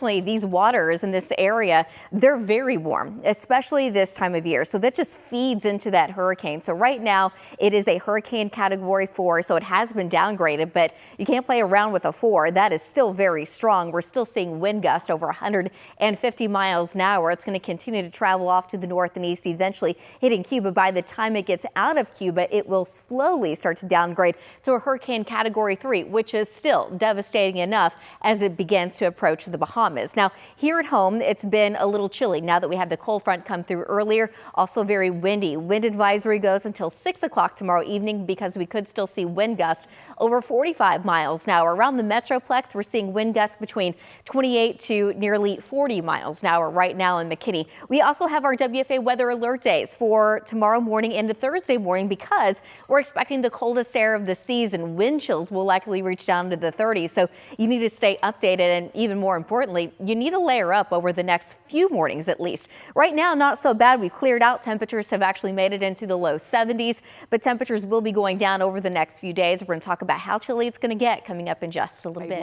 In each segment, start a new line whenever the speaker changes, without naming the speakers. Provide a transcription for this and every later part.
These waters in this area, they're very warm, especially this time of year. So that just feeds into that hurricane. So right now it is a hurricane category 4. So it has been downgraded, but you can't play around with a 4. That is still very strong. We're still seeing wind gusts over 150 miles an hour. It's going to continue to travel off to the north and east, eventually hitting Cuba. By the time it gets out of Cuba, it will slowly start to downgrade to a hurricane category 3, which is still devastating enough as it begins to approach the Bahamas. Now, here at home, it's been a little chilly now that we had the cold front come through earlier. Also very windy. Wind advisory goes until 6 o'clock tomorrow evening because we could still see wind gusts over 45 miles an hour. Around the Metroplex, we're seeing wind gusts between 28 to nearly 40 miles an hour right now in McKinney. We also have our WFA weather alert days for tomorrow morning into Thursday morning because we're expecting the coldest air of the season. Wind chills will likely reach down to the 30s, so you need to stay updated, and even more importantly, you need to layer up over the next few mornings at least. Right now, not so bad. We've cleared out. Temperatures have actually made it into the low 70s, but temperatures will be going down over the next few days. We're going to talk about how chilly it's going to get coming up in just a little bit.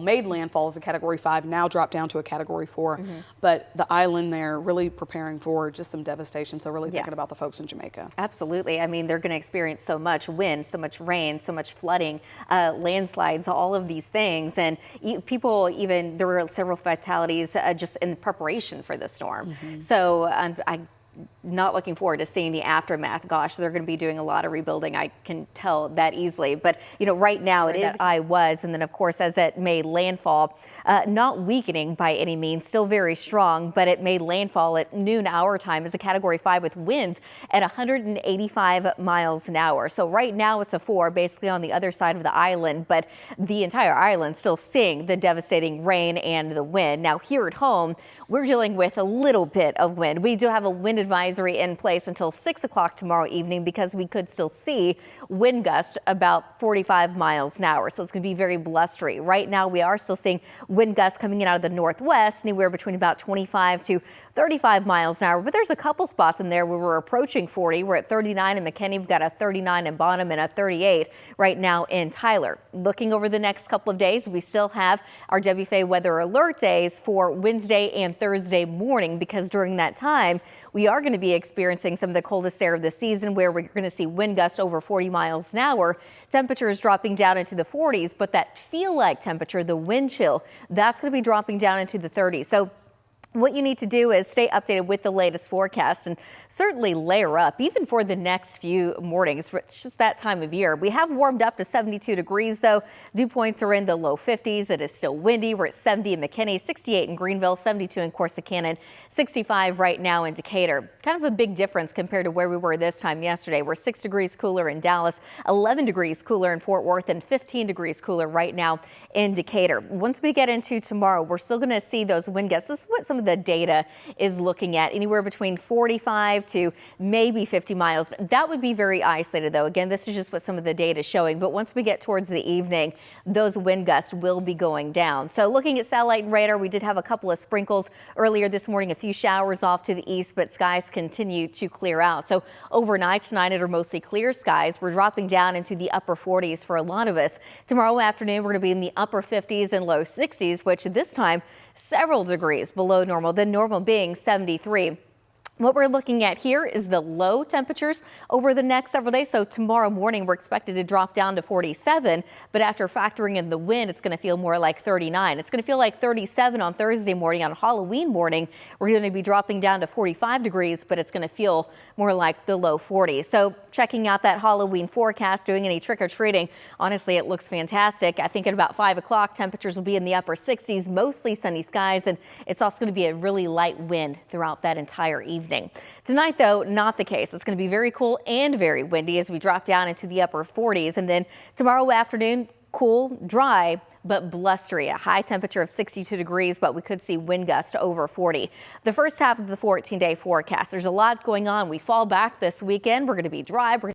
Made landfall as a category 5, now dropped down to a category 4. But the island there really preparing for just some devastation. So really thinking about the folks in Jamaica.
Absolutely. I mean, they're going to experience so much wind, so much rain, so much flooding, landslides, all of these things. And people even, there were several fatalities just in preparation for the storm. So I'm not looking forward to seeing the aftermath. Gosh, they're going to be doing a lot of rebuilding. I can tell that easily. But, you know, right now it is and then, of course, as it made landfall, not weakening by any means, still very strong, but it made landfall at noon our time as a category 5 with winds at 185 miles an hour. So right now it's a 4, basically on the other side of the island, but the entire island still seeing the devastating rain and the wind. Now here at home, we're dealing with a little bit of wind. We do have a wind advisory in place until 6 o'clock tomorrow evening because we could still see wind gusts about 45 miles an hour. So it's going to be very blustery. Right now, we are still seeing wind gusts coming in out of the northwest, anywhere between about 25 to 35 miles an hour. But there's a couple spots in there where we're approaching 40. We're at 39 in McKinney. We've got a 39 in Bonham and a 38 right now in Tyler. Looking over the next couple of days, we still have our WFA weather alert days for Wednesday and Thursday morning because during that time, we are going to be experiencing some of the coldest air of the season where we're going to see wind gusts over 40 miles an hour. Temperatures dropping down into the 40s, but that feel like temperature, the wind chill, that's going to be dropping down into the 30s. So what you need to do is stay updated with the latest forecast and certainly layer up even for the next few mornings. It's just that time of year. We have warmed up to 72 degrees though. Dew points are in the low 50s. It is still windy. We're at 70 in McKinney, 68 in Greenville, 72 in Corsicana, 65 right now in Decatur. Kind of a big difference compared to where we were this time yesterday. We're 6 degrees cooler in Dallas, 11 degrees cooler in Fort Worth, and 15 degrees cooler right now in Decatur. Once we get into tomorrow, we're still going to see those wind gusts. This is what some of the data is looking at, anywhere between 45 to maybe 50 miles. That would be very isolated though. Again, this is just what some of the data is showing. But once we get towards the evening, those wind gusts will be going down. So looking at satellite and radar, we did have a couple of sprinkles earlier this morning, a few showers off to the east, but skies continue to clear out. So overnight tonight, it are mostly clear skies. We're dropping down into the upper 40s for a lot of us. Tomorrow afternoon, we're going to be in the upper 50s and low 60s, which this time several degrees below normal, the normal being 73. What we're looking at here is the low temperatures over the next several days. So tomorrow morning, we're expected to drop down to 47, but after factoring in the wind, it's going to feel more like 39. It's going to feel like 37 on Thursday morning. On Halloween morning, we're going to be dropping down to 45 degrees, but it's going to feel more like the low 40s. So checking out that Halloween forecast, doing any trick-or-treating, honestly, it looks fantastic. I think at about 5 o'clock, temperatures will be in the upper 60s, mostly sunny skies, and it's also going to be a really light wind throughout that entire evening. Tonight, though, not the case. It's going to be very cool and very windy as we drop down into the upper 40s. And then tomorrow afternoon, cool, dry, but blustery. A high temperature of 62 degrees, but we could see wind gusts over 40. The first half of the 14-day forecast, there's a lot going on. We fall back this weekend. We're going to be dry.